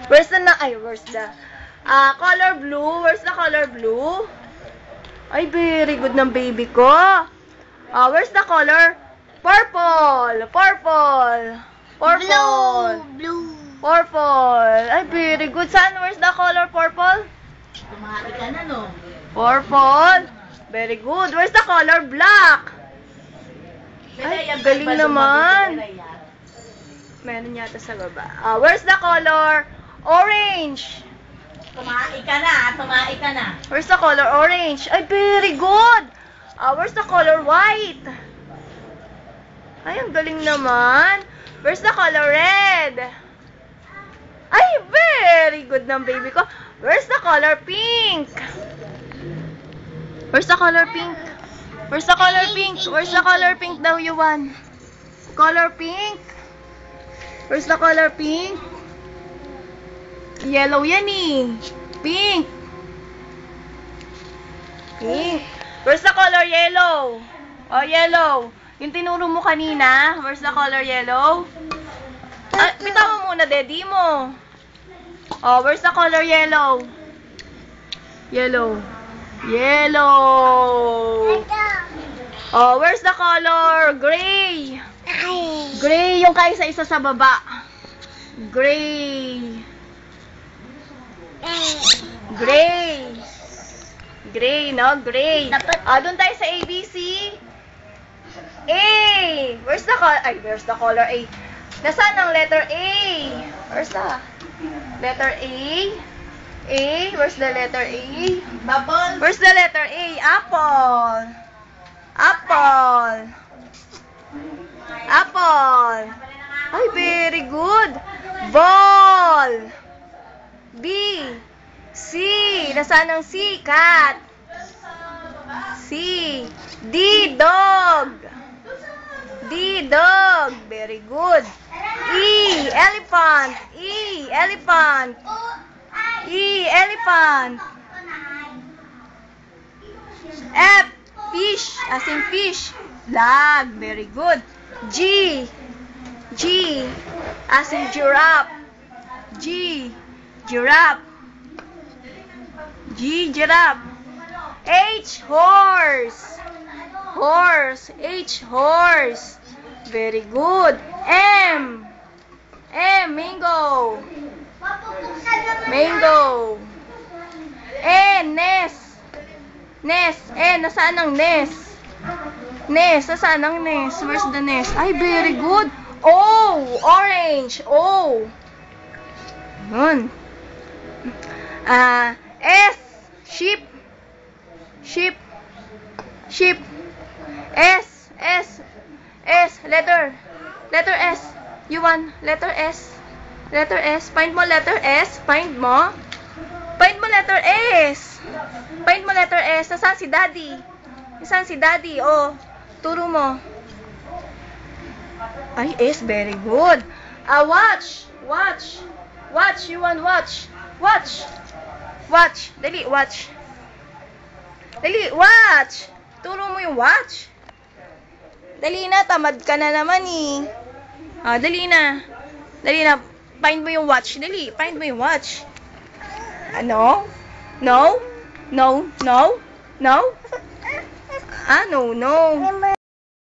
Where's the color blue? Where's the color blue? Ay, very good ng baby ko. Where's the color? Purple. Purple. Purple. Blue. Purple. Ay, very good. Saan? Where's the color purple? Kumari ka na, no? Purple. Very good. Where's the color black? Ay, galing naman. Meron yata sa baba. Where's the color orange? Tumae ka na, tumae ka na. Where's the color orange? Ay, very good. Where's the color white? Ay, ang galing naman. Where's the color red? Ay, very good ng baby ko. Where's the color pink? Where's the color pink? Where's the color pink? Where's the color pink daw, Yuan? Color pink? Where's the color pink? Yellow yan eh. Pink. Pink. Where's the color yellow? Oh, yellow. Yung tinuro mo kanina. Where's the color yellow? Bitaw mo muna, daddy mo. Oh, where's the color yellow? Yellow. Yellow. Oh, where's the color gray? Gray yung kaisa-isa sa baba. Gray. Gray. Gray, no? Gray. Doon tayo sa ABC. A. Where's the color? Ay, where's the color A? Nasaan ang letter A? Where's the letter A? A. Where's the letter A? Bubble. Where's the letter A? Apple. Apple. Apple. Ay, very good. Ball. B. C. Nasaan ang C? Cat. C. D. Dog. D. Dog. Very good. E. Elephant. E. Elephant. E. Elephant. F. Fish. As in fish. Flag. Very good. G. G. As in giraffe. G. Giraffe. G. Giraffe. H. Horse. Horse. H. Horse. Very good. M. M. Mango. Mango. N. Nest. Nest. N. Nasaan ang nest? Nest. Nasaan ang nest? Where's the nest? Ay, very good. O. Orange. O. Yun. S. Sheep. Sheep. Sheep. S. S. S. Letter. Letter S. You want letter S. Letter S. Find mo letter S. Find mo. Find mo letter S. Find mo letter S. Nasaan si Daddy? Nasaan si Daddy? Oh. Turo mo. Ay, S. Very good. Watch. Watch. Watch. You want watch. Watch. Watch. Dali, watch. Dali, watch. Turo mo yung watch. Dali na, tamad ka na naman eh. Dali na. Dali na. Find mo yung watch. Dali, find mo yung watch. Ano? No? No? No? No? No, no.